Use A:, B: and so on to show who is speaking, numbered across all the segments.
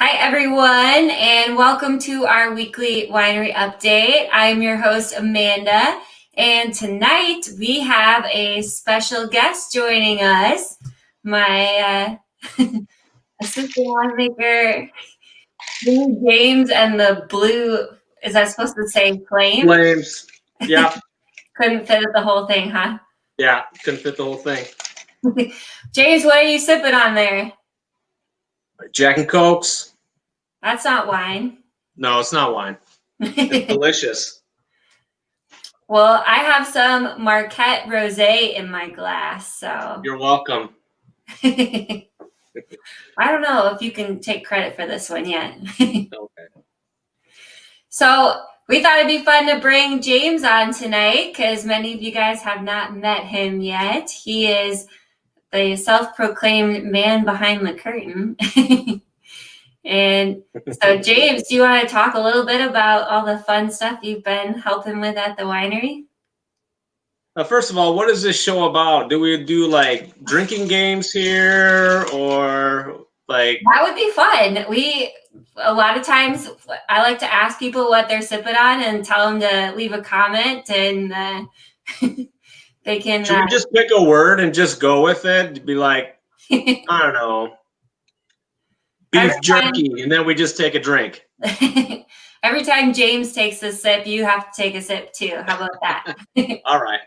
A: Hi, everyone, and welcome to our weekly winery update. I'm your host, Amanda, and tonight we have a special guest joining us, my assistant winemaker, James, and the blue, is that supposed to say flame?
B: Flames. Yeah.
A: Couldn't fit the whole thing, huh?
B: Yeah, couldn't fit the whole thing.
A: James, what are you sipping on there?
B: Jack and Cokes.
A: That's not wine.
B: No, it's not wine. It's delicious.
A: Well, I have some Marquette Rosé in my glass, so.
B: You're welcome.
A: I don't know if you can take credit for this one yet.
B: Okay.
A: So we thought it'd be fun to bring James on tonight because many of you guys have not met him yet. He is the self-proclaimed man behind the curtain. And so, James, do you want to talk a little bit about all the fun stuff you've been helping with at the winery?
B: First of all, what is this show about? Do we do like drinking games here or like?
A: That would be fun. A lot of times I like to ask people what they're sipping on and tell them to leave a comment, and they can.
B: Should we just pick a word and just go with it? Be like, I don't know, beef jerky, and then we just take a drink.
A: Every time James takes a sip, you have to take a sip too. How about that?
B: All right.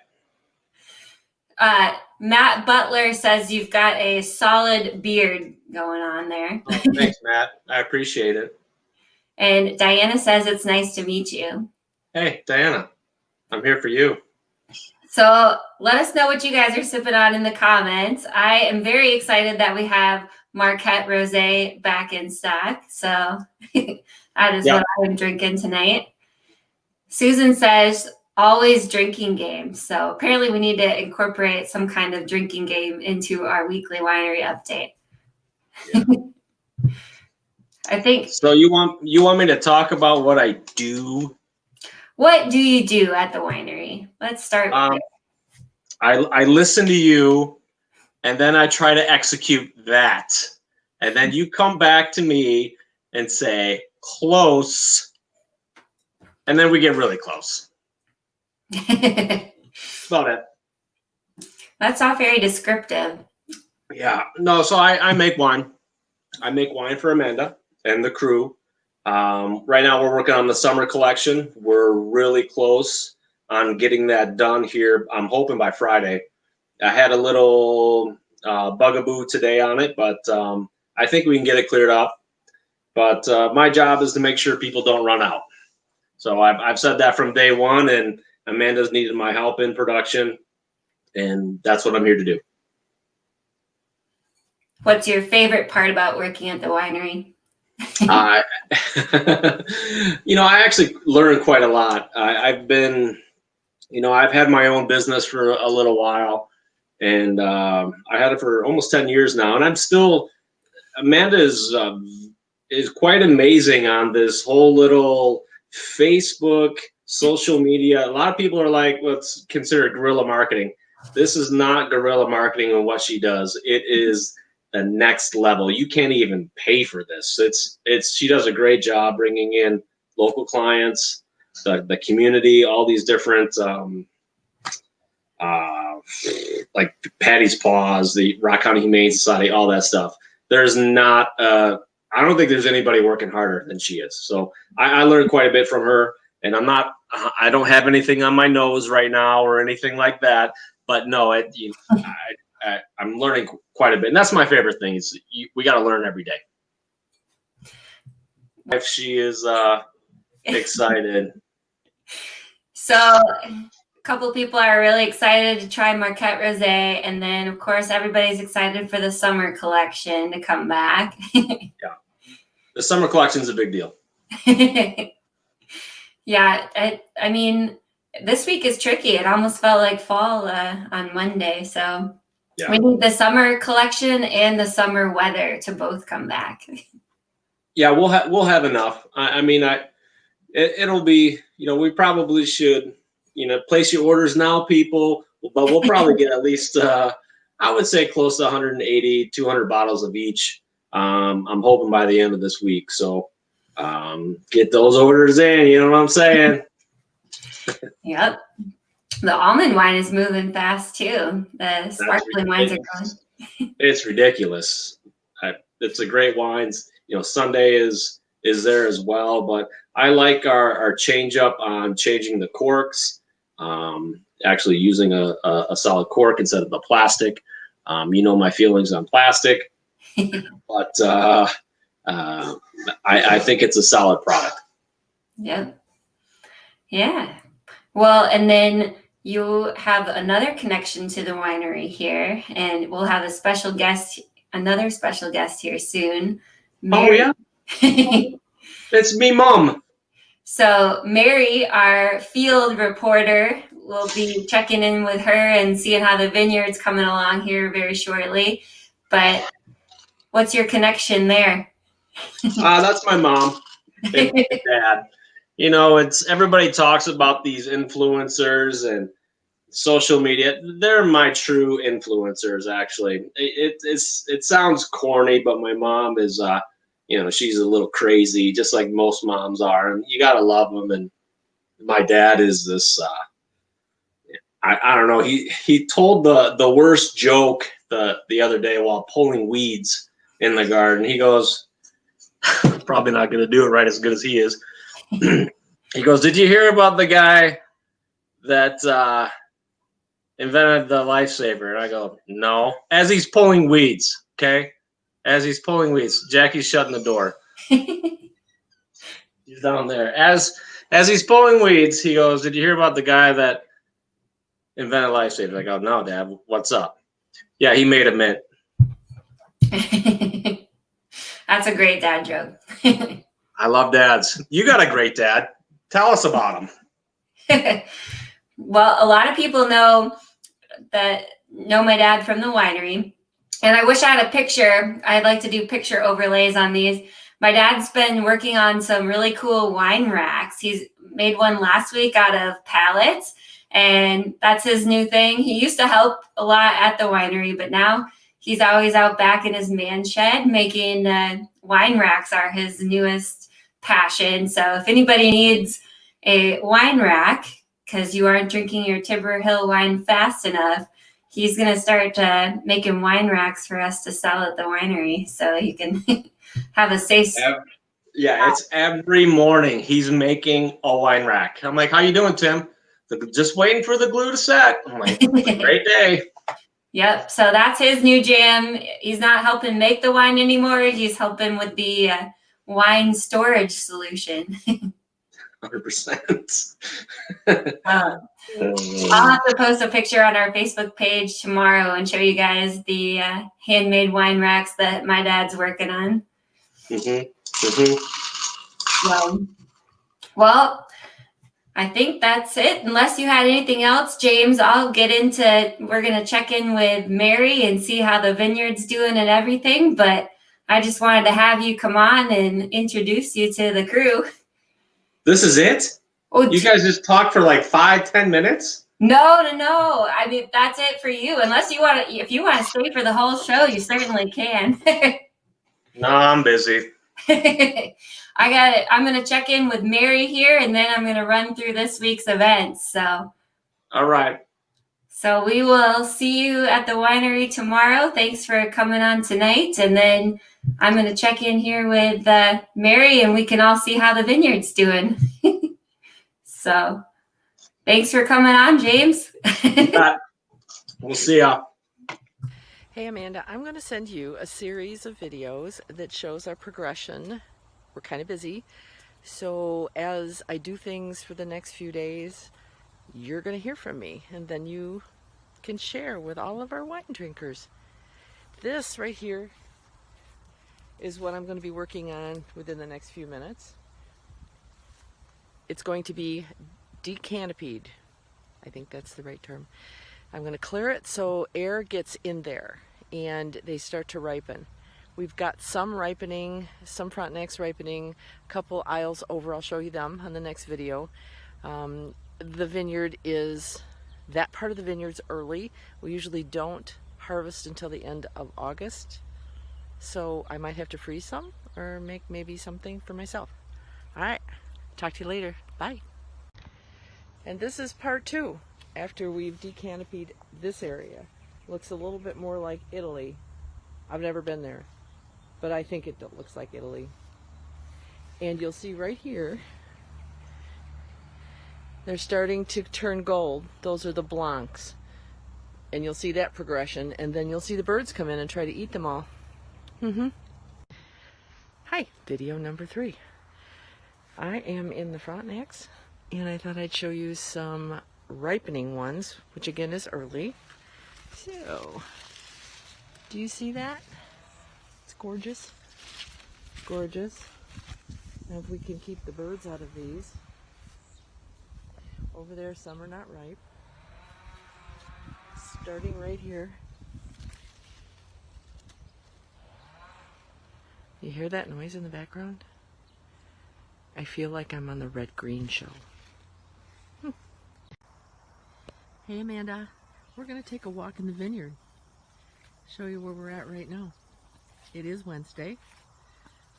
A: Matt Butler says you've got a solid beard going on there.
B: Oh, thanks, Matt. I appreciate it.
A: And Diana says it's nice to meet you.
B: Hey, Diana, I'm here for you.
A: So let us know what you guys are sipping on in the comments. I am very excited that we have Marquette Rosé back in stock. So that is what I'm drinking tonight. Susan says, always drinking games. So apparently we need to incorporate some kind of drinking game into our weekly winery update. Yeah. I think.
B: So you want me to talk about what I do?
A: What do you do at the winery? Let's start with
B: I listen to you, and then I try to execute that. And then you come back to me and say, close. And then we get really close. About it.
A: That's not very descriptive.
B: Yeah. No, so I make wine. I make wine for Amanda and the crew. Right now we're working on the summer collection. We're really close on getting that done here. I'm hoping by Friday. I had a little bugaboo today on it, but I think we can get it cleared up. But my job is to make sure people don't run out. So I've said that from day one, and Amanda's needed my help in production, and that's what I'm here to do.
A: What's your favorite part about working at the winery?
B: I actually learned quite a lot. I've had my own business for a little while, and I had it for almost 10 years now, and I'm still. Amanda is quite amazing on this whole little Facebook, social media. A lot of people are like what's considered guerrilla marketing. This is not guerrilla marketing on what she does. It is the next level. You can't even pay for this. She does a great job bringing in local clients, the community, all these different like Patty's Paws, the Rock County Humane Society, all that stuff. There's not I don't think there's anybody working harder than she is. So I learned quite a bit from her, and I don't have anything on my nose right now or anything like that. But no, I'm learning quite a bit, and that's my favorite thing. Is we got to learn every day. If she is excited.
A: So a couple of people are really excited to try Marquette Rosé, and then of course everybody's excited for the summer collection to come back.
B: Yeah, the summer collection is a big deal.
A: Yeah, I mean, this week is tricky. It almost felt like fall on Monday, so yeah. We need the summer collection and the summer weather to both come back.
B: Yeah, we'll have enough. It'll be, we probably should, place your orders now, people, but we'll probably get at least, I would say close to 180, 200 bottles of each I'm hoping by the end of this week. So get those orders in. You know what I'm saying?
A: Yep. The almond wine is moving fast too. The sparkling wines are going.
B: It's ridiculous. It's a great wines. Sunday is there as well, but I like our change up on changing the corks. Actually using a solid cork instead of the plastic. My feelings on plastic, but I think it's a solid product.
A: Yep. Yeah. Well, and then you have another connection to the winery here, and we'll have another special guest here soon. Mary.
B: Oh yeah. It's me, Mom.
A: So Mary, our field reporter, will be checking in with her and seeing how the vineyard's coming along here very shortly. But what's your connection there?
B: That's my mom and my dad. It's everybody talks about these influencers and social media. They're my true influencers, actually. It sounds corny, but my mom is she's a little crazy, just like most moms are, and you gotta love them. And my dad is this I don't know, he told the worst joke the other day while pulling weeds in the garden. He goes, probably not gonna do it right as good as he is. He goes, "Did you hear about the guy that invented the lifesaver?" And I go, "No." As he's pulling weeds, okay? As he's pulling weeds, Jackie's shutting the door. He's down there. As he's pulling weeds, he goes, "Did you hear about the guy that invented lifesaver?" I go, "No, Dad. What's up?" "Yeah, he made a mint."
A: That's a great dad joke.
B: I love dads. You got a great dad. Tell us about him.
A: Well, a lot of people know my dad from the winery. And I wish I had a picture. I'd like to do picture overlays on these. My dad's been working on some really cool wine racks. He's made one last week out of pallets, and that's his new thing. He used to help a lot at the winery, but now he's always out back in his man shed making wine racks are his newest passion. So if anybody needs a wine rack because you aren't drinking your Timber Hill wine fast enough, he's going to start making wine racks for us to sell at the winery so you can have a safe...
B: Yeah, it's every morning he's making a wine rack. I'm like, "How you doing, Tim?" "Just waiting for the glue to set." I'm like, "Great day."
A: Yep, so that's his new jam. He's not helping make the wine anymore. He's helping with the wine storage solution.
B: 100%.
A: I'll have to post a picture on our Facebook page tomorrow and show you guys the handmade wine racks that my dad's working on. Well, I think that's it. Unless you had anything else, James, we're going to check in with Mary and see how the vineyard's doing and everything. But I just wanted to have you come on and introduce you to the crew.
B: This is it? Oh, you guys just talked for like 5-10 minutes?
A: No. I mean, that's it for you. Unless if you want to stay for the whole show, you certainly can.
B: No, I'm busy.
A: I got it. I'm going to check in with Mary here, and then I'm going to run through this week's events. So,
B: all right.
A: So we will see you at the winery tomorrow. Thanks for coming on tonight. And then I'm going to check in here with Mary, and we can all see how the vineyard's doing. So thanks for coming on, James.
B: We'll see ya.
C: Hey, Amanda, I'm going to send you a series of videos that shows our progression. We're kind of busy. So as I do things for the next few days, you're going to hear from me, and then you can share with all of our wine drinkers. This right here is what I'm going to be working on within the next few minutes. It's going to be decanopied. I think that's the right term. I'm going to clear it so air gets in there and they start to ripen. We've got some ripening, some Frontenac's ripening, a couple aisles over. I'll show you them on the next video. The vineyard that part of the vineyard's early. We usually don't harvest until the end of August. So I might have to freeze some or make maybe something for myself. All right, talk to you later. Bye. And this is part 2 after we've decanopied this area. Looks a little bit more like Italy. I've never been there, but I think it looks like Italy. And you'll see right here, they're starting to turn gold. Those are the blancs. And you'll see that progression, and then you'll see the birds come in and try to eat them all. Hi, video number 3. I am in the Frontenacs, and I thought I'd show you some ripening ones, which again is early. So, do you see that? It's gorgeous. Gorgeous. Now if we can keep the birds out of these. Over there, some are not ripe. Starting right here. You hear that noise in the background? I feel like I'm on the red-green show. Hey Amanda, we're going to take a walk in the vineyard. Show you where we're at right now. It is Wednesday.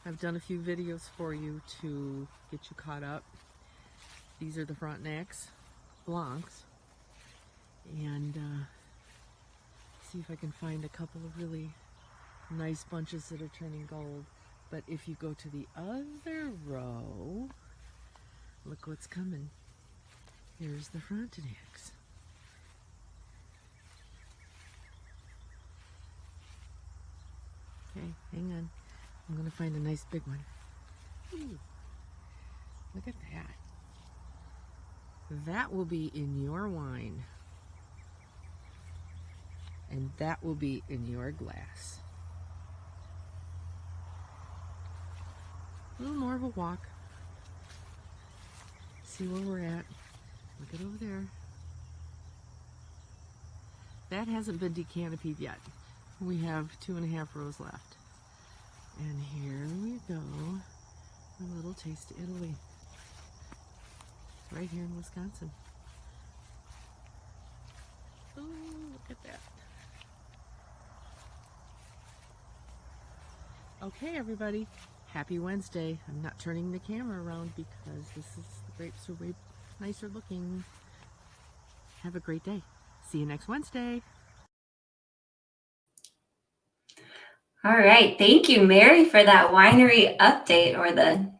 C: I've done a few videos for you to get you caught up. These are the Frontenacs Blancs. And see if I can find a couple of really nice bunches that are turning gold. But if you go to the other row, look what's coming. Here's the Frontenacs. Okay, hang on. I'm going to find a nice big one. Ooh, look at that. That will be in your wine. And that will be in your glass. A little more of a walk. See where we're at. Look at over there. That hasn't been decanopied yet. We have 2.5 rows left. And here we go. A little taste of Italy. Right here in Wisconsin. Oh, look at that. Okay, everybody. Happy Wednesday. I'm not turning the camera around because the grapes are way nicer looking. Have a great day. See you next Wednesday.
A: All right. Thank you, Mary, for that winery update, or the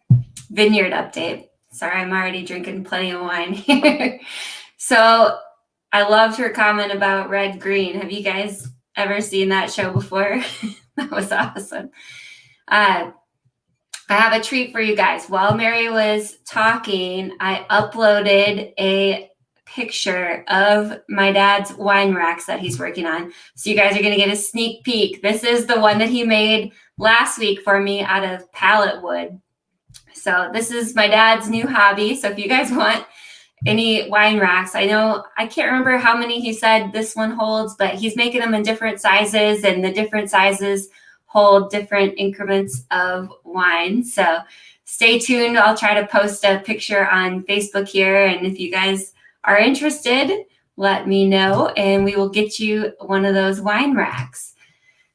A: vineyard update. Sorry, I'm already drinking plenty of wine here. So I loved her comment about red green. Have you guys ever seen that show before? That was awesome. I have a treat for you guys. While Mary was talking, I uploaded a picture of my dad's wine racks that he's working on. So you guys are going to get a sneak peek. This is the one that he made last week for me out of pallet wood. So this is my dad's new hobby. So if you guys want any wine racks, I know, I can't remember how many he said this one holds, but he's making them in different sizes, and the different sizes hold different increments of wine. So stay tuned. I'll try to post a picture on Facebook here. And if you guys are interested, let me know and we will get you one of those wine racks.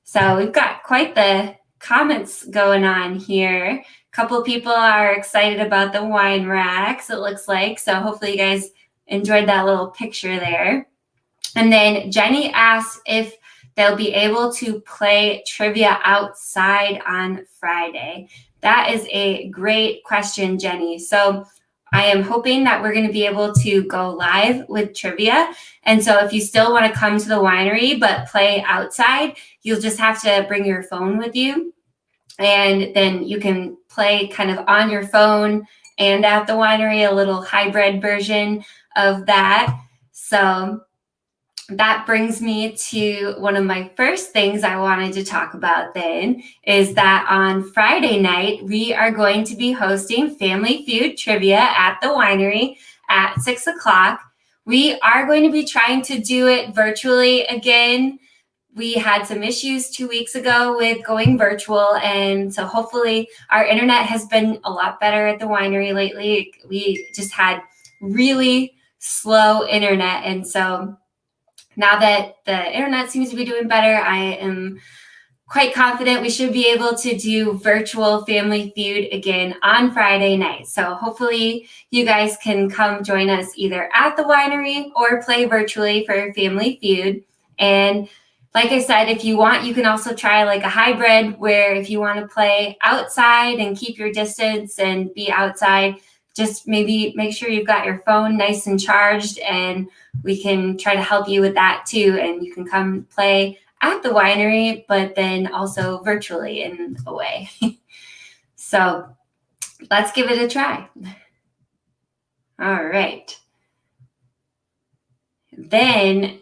A: So we've got quite the comments going on here. A couple people are excited about the wine racks, it looks like. So hopefully you guys enjoyed that little picture there. And then Jenny asked if they'll be able to play trivia outside on Friday. That is a great question, Jenny. So I am hoping that we're going to be able to go live with trivia. And so if you still want to come to the winery but play outside, you'll just have to bring your phone with you. And then you can play kind of on your phone and at the winery, a little hybrid version of that. So that brings me to one of my first things I wanted to talk about then, is that on Friday night, we are going to be hosting Family Feud Trivia at the winery at 6 o'clock. We are going to be trying to do it virtually again. We had some issues 2 weeks ago with going virtual, and so hopefully our internet has been a lot better at the winery lately. We just had really slow internet, and so now that the internet seems to be doing better, I am quite confident we should be able to do virtual Family Feud again on Friday night. So hopefully you guys can come join us either at the winery or play virtually for Family Feud. And like I said, if you want, you can also try like a hybrid where if you want to play outside and keep your distance and be outside, just maybe make sure you've got your phone nice and charged, and we can try to help you with that too. And you can come play at the winery, but then also virtually in a way. So let's give it a try. All right. Then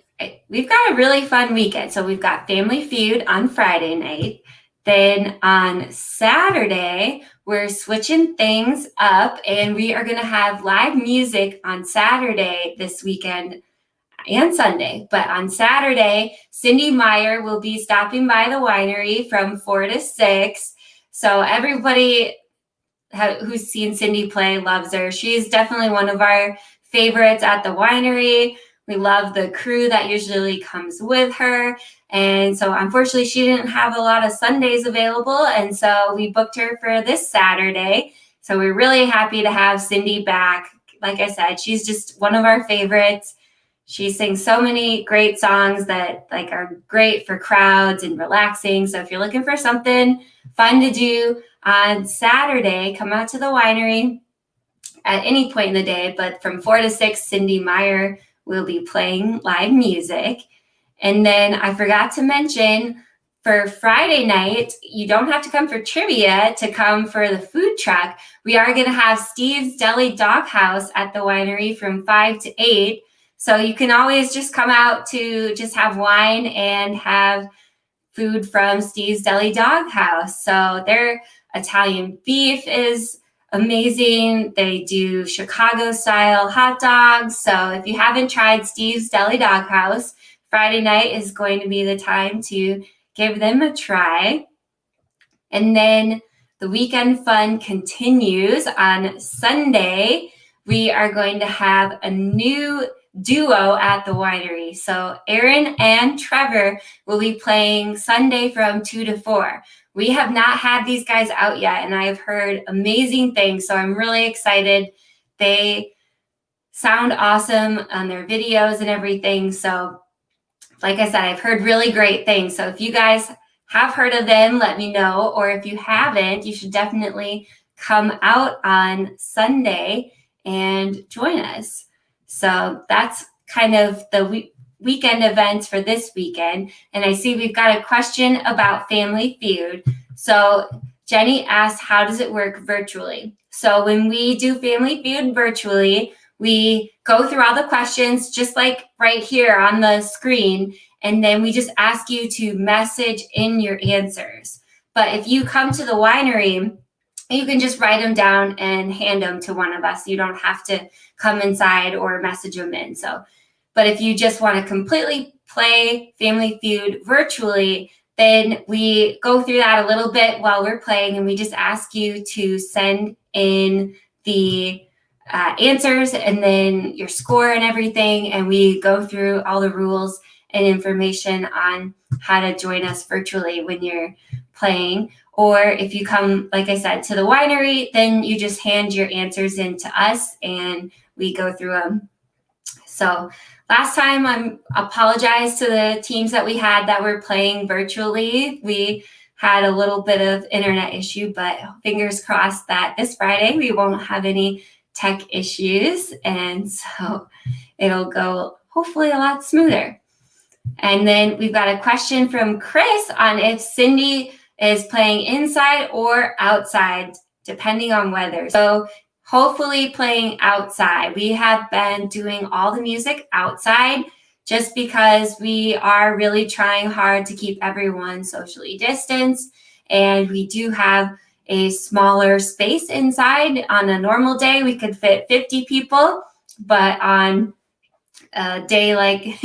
A: we've got a really fun weekend. So we've got Family Feud on Friday night. Then on Saturday, we're switching things up and we are going to have live music on Saturday this weekend and Sunday. But on Saturday, Cindy Meyer will be stopping by the winery from 4 to 6. So everybody who's seen Cindy play loves her. She's definitely one of our favorites at the winery. We love the crew that usually comes with her. And so unfortunately, she didn't have a lot of Sundays available. And so we booked her for this Saturday. So we're really happy to have Cindy back. Like I said, she's just one of our favorites. She sings so many great songs that like are great for crowds and relaxing. So if you're looking for something fun to do on Saturday, come out to the winery at any point in the day. But from 4 to 6, Cindy Meyer will be playing live music. And then I forgot to mention, for Friday night, you don't have to come for trivia to come for the food truck. We are going to have Steve's Deli Doghouse at the winery from 5 to 8. So you can always just come out to just have wine and have food from Steve's Deli Doghouse. So their Italian beef is amazing. They do Chicago style hot dogs. So if you haven't tried Steve's Deli Doghouse, Friday night is going to be the time to give them a try. And then the weekend fun continues on Sunday. We are going to have a new duo at the winery. So Aaron and Trevor will be playing Sunday from 2 to 4. We have not had these guys out yet, and I have heard amazing things. So I'm really excited. They sound awesome on their videos and everything. So like I said, I've heard really great things. So if you guys have heard of them, let me know. Or if you haven't, you should definitely come out on Sunday and join us. So that's kind of the weekend events for this weekend. And I see we've got a question about Family Feud. So Jenny asked, how does it work virtually? So when we do Family Feud virtually, we go through all the questions just like right here on the screen, and then we just ask you to message in your answers. But if you come to the winery, you can just write them down and hand them to one of us. You don't have to come inside or message them in. So, but if you just want to completely play Family Feud virtually, then we go through that a little bit while we're playing, and we just ask you to send in the answers and then your score and everything, and we go through all the rules and information on how to join us virtually when you're playing. Or if you come, like I said, to the winery, then you just hand your answers in to us and we go through them. So last time, I apologize to the teams that we had that were playing virtually. We had a little bit of internet issue, but fingers crossed that this Friday we won't have any tech issues, and so it'll go hopefully a lot smoother. And then we've got a question from Chris on if Cindy is playing inside or outside, depending on weather. So hopefully playing outside. We have been doing all the music outside just because we are really trying hard to keep everyone socially distanced, and we do have a smaller space inside. On a normal day, we could fit 50 people, but on a day like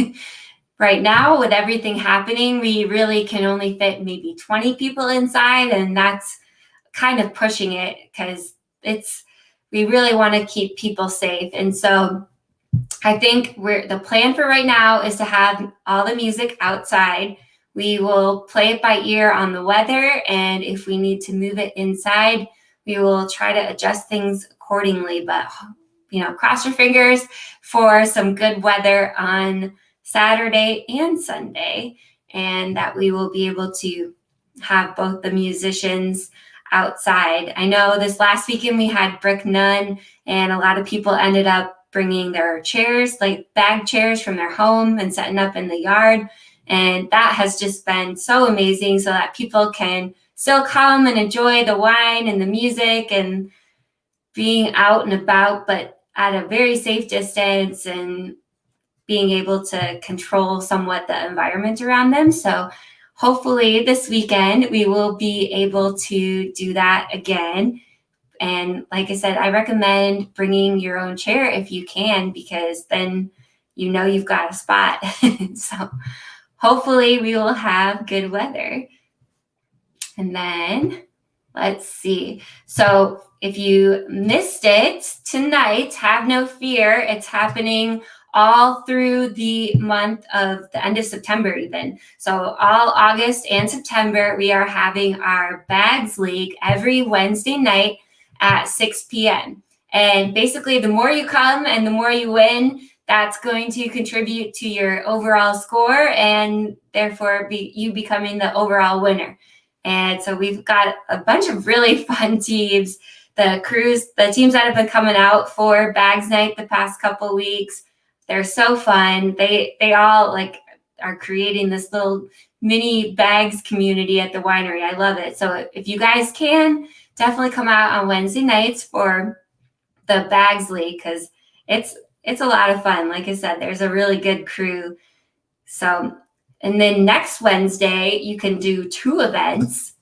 A: right now with everything happening, we really can only fit maybe 20 people inside, and that's kind of pushing it because we really want to keep people safe. And so I think the plan for right now is to have all the music outside. we will play it by ear on the weather. And if we need to move it inside, we will try to adjust things accordingly. But, cross your fingers for some good weather on Saturday and Sunday, and that we will be able to have both the musicians outside. I know this last weekend we had Brick Nun, and a lot of people ended up bringing their chairs, like bag chairs from their home, and setting up in the yard. And that has just been so amazing, so that people can still come and enjoy the wine and the music and being out and about, but at a very safe distance, and being able to control somewhat the environment around them. So hopefully this weekend we will be able to do that again. And like I said, I recommend bringing your own chair if you can, because then you've got a spot. So hopefully we will have good weather. And then let's see. So if you missed it tonight, have no fear. It's happening all through the month of the end of September even. So all August and September, we are having our Bags League every Wednesday night at 6 p.m. And basically, the more you come and the more you win, that's going to contribute to your overall score, and therefore you becoming the overall winner. And so we've got a bunch of really fun teams. The teams that have been coming out for Bags Night the past couple weeks, they're so fun. They all are creating this little mini bags community at the winery. I love it. So if you guys can, definitely come out on Wednesday nights for the Bags League, because it's a lot of fun. Like I said, there's a really good crew. So, and then next Wednesday, you can do 2 events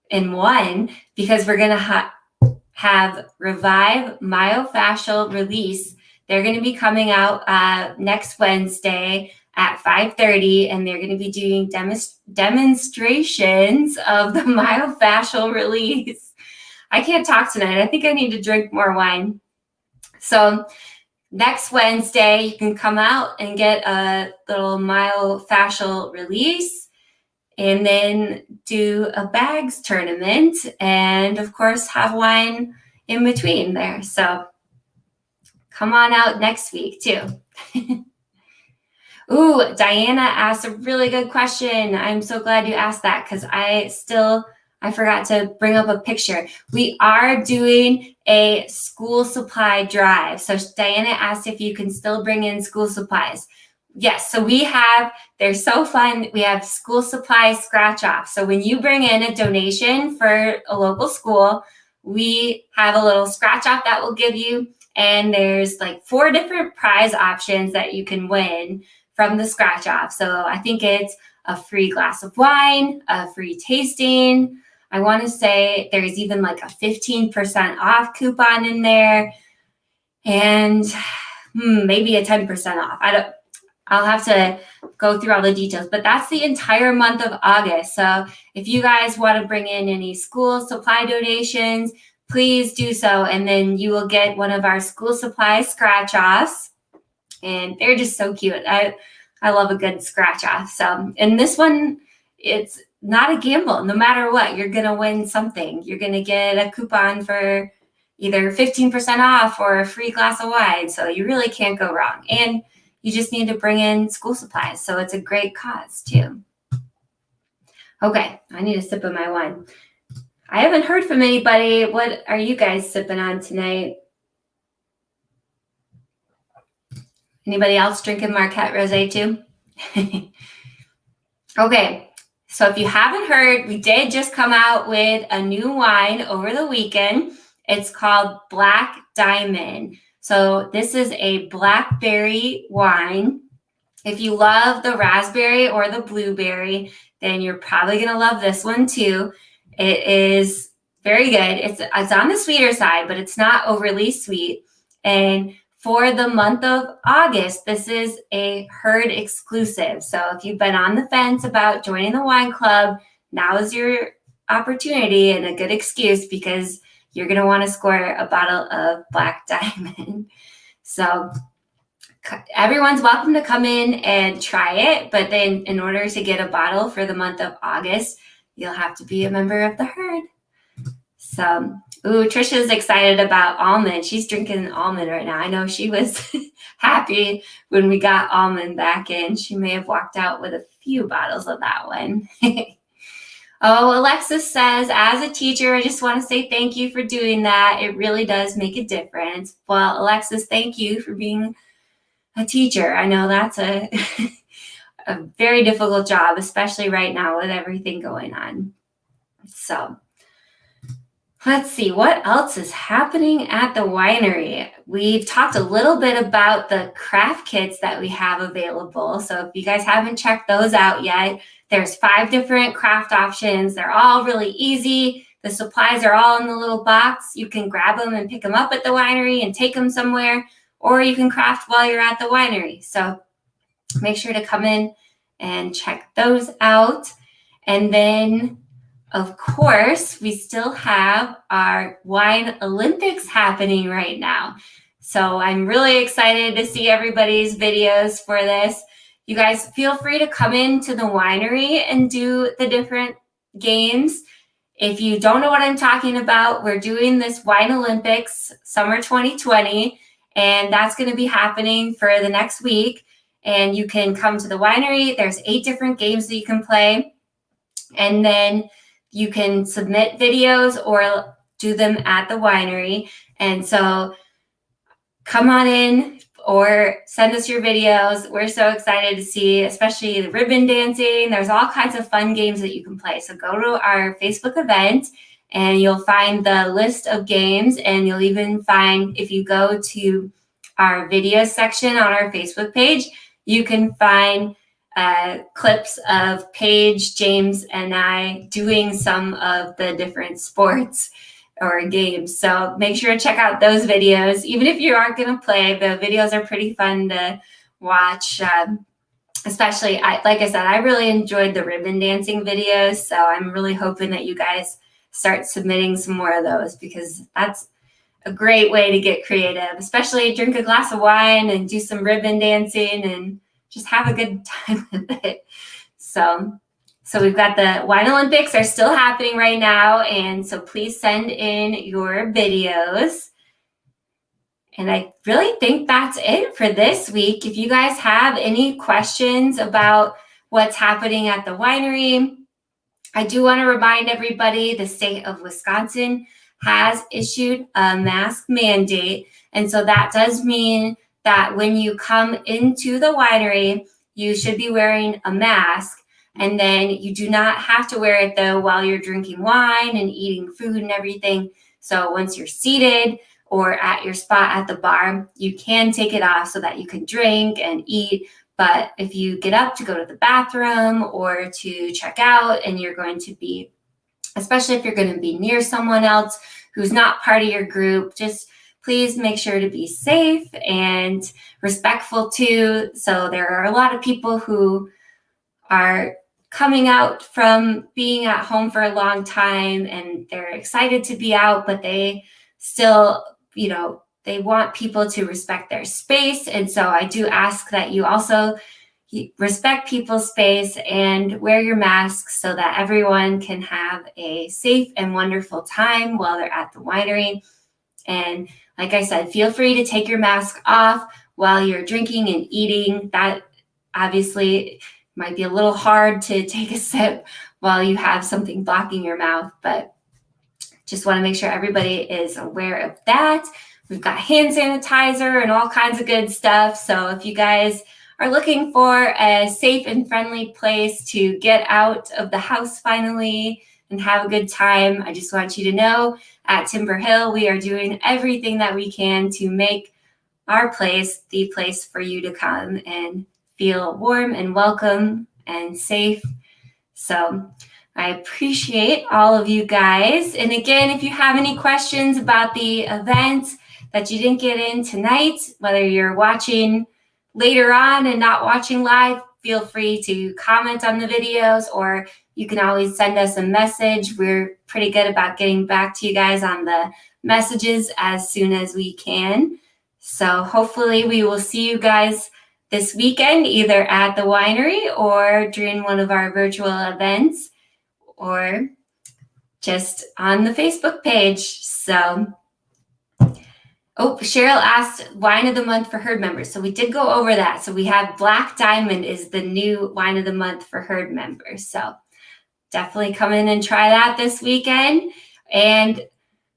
A: in one, because we're going to have Revive Myofascial Release. They're going to be coming out next Wednesday at 5:30, and they're going to be doing demonstrations of the myofascial release. I can't talk tonight. I think I need to drink more wine. So next Wednesday, you can come out and get a little myofascial release, and then do a bags tournament, and of course have wine in between there. So come on out next week too. Ooh, Diana asked a really good question. I'm so glad you asked that, because I forgot to bring up a picture. We are doing a school supply drive. So Diana asked if you can still bring in school supplies. Yes, so they're so fun. We have school supply scratch off. So when you bring in a donation for a local school, we have a little scratch off that we'll give you. And there's 4 different prize options that you can win from the scratch off. So I think it's a free glass of wine, a free tasting. I want to say there's even a 15% off coupon in there, and maybe a 10% off. I'll have to go through all the details, but that's the entire month of August. So if you guys want to bring in any school supply donations, please do so. And then you will get one of our school supply scratch offs, and they're just so cute. I love a good scratch off. So, and this one, it's not a gamble. No matter what, you're going to win something. You're going to get a coupon for either 15% off or a free glass of wine. So you really can't go wrong. And you just need to bring in school supplies. So it's a great cause too. Okay, I need a sip of my wine. I haven't heard from anybody. What are you guys sipping on tonight? Anybody else drinking Marquette Rosé too? Okay, so if you haven't heard, we did just come out with a new wine over the weekend. It's called Black Diamond. So this is a blackberry wine. If you love the raspberry or the blueberry, then you're probably going to love this one too. It is very good. It's on the sweeter side, but it's not overly sweet. And for the month of August, this is a herd exclusive. So if you've been on the fence about joining the wine club, now is your opportunity and a good excuse, because you're going to want to score a bottle of Black Diamond. So everyone's welcome to come in and try it, but then in order to get a bottle for the month of August, you'll have to be a member of the herd. So, Trisha's excited about almond. She's drinking almond right now. I know she was happy when we got almond back in. She may have walked out with a few bottles of that one. Oh, Alexis says, as a teacher, I just want to say thank you for doing that. It really does make a difference. Well, Alexis, thank you for being a teacher. I know that's a very difficult job, especially right now with everything going on. So let's see, what else is happening at the winery? We've talked a little bit about the craft kits that we have available. So if you guys haven't checked those out yet, there's 5 different craft options. They're all really easy. The supplies are all in the little box. You can grab them and pick them up at the winery and take them somewhere, or you can craft while you're at the winery. So make sure to come in and check those out. And then, of course, we still have our Wine Olympics happening right now. So I'm really excited to see everybody's videos for this. You guys feel free to come into the winery and do the different games. If you don't know what I'm talking about, we're doing this Wine Olympics Summer 2020, and that's going to be happening for the next week. And you can come to the winery. There's 8 different games that you can play. And then you can submit videos or do them at the winery. And so come on in or send us your videos. We're so excited to see, especially the ribbon dancing. There's all kinds of fun games that you can play. So go to our Facebook event and you'll find the list of games, and you'll even find, if you go to our videos section on our Facebook page, you can find clips of Paige, James, and I doing some of the different sports or games. So make sure to check out those videos. Even if you aren't going to play, the videos are pretty fun to watch. Especially, like I said, I really enjoyed the ribbon dancing videos. So I'm really hoping that you guys start submitting some more of those, because that's a great way to get creative, especially drink a glass of wine and do some ribbon dancing and just have a good time with it. So we've got the Wine Olympics are still happening right now. And so please send in your videos. And I really think that's it for this week. If you guys have any questions about what's happening at the winery, I do want to remind everybody the state of Wisconsin has issued a mask mandate. And so that does mean that when you come into the winery, you should be wearing a mask. And then you do not have to wear it, though, while you're drinking wine and eating food and everything. So once you're seated or at your spot at the bar, you can take it off so that you can drink and eat. But if you get up to go to the bathroom or to check out, and you're going to be, especially if you're going to be near someone else who's not part of your group, just please make sure to be safe and respectful too. So there are a lot of people who are coming out from being at home for a long time, and they're excited to be out, but they still, they want people to respect their space. And so I do ask that you also respect people's space and wear your masks so that everyone can have a safe and wonderful time while they're at the winery. And like I said, feel free to take your mask off while you're drinking and eating. That obviously might be a little hard to take a sip while you have something blocking your mouth, but just want to make sure everybody is aware of that. We've got hand sanitizer and all kinds of good stuff. So if you guys are looking for a safe and friendly place to get out of the house finally and have a good time, I just want you to know at Timber Hill, we are doing everything that we can to make our place the place for you to come and feel warm and welcome and safe. So I appreciate all of you guys. And again, if you have any questions about the event that you didn't get in tonight, whether you're watching later on and not watching live, feel free to comment on the videos, or you can always send us a message. We're pretty good about getting back to you guys on the messages as soon as we can. So hopefully we will see you guys this weekend, either at the winery or during one of our virtual events, or just on the Facebook page. So, oh, Cheryl asked wine of the month for herd members. So we did go over that. So we have Black Diamond is the new wine of the month for herd members. So definitely come in and try that this weekend. And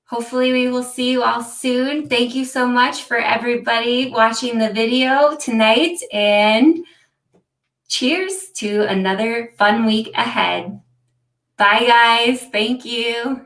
A: hopefully we will see you all soon. Thank you so much for everybody watching the video tonight, and cheers to another fun week ahead. Bye guys. Thank you.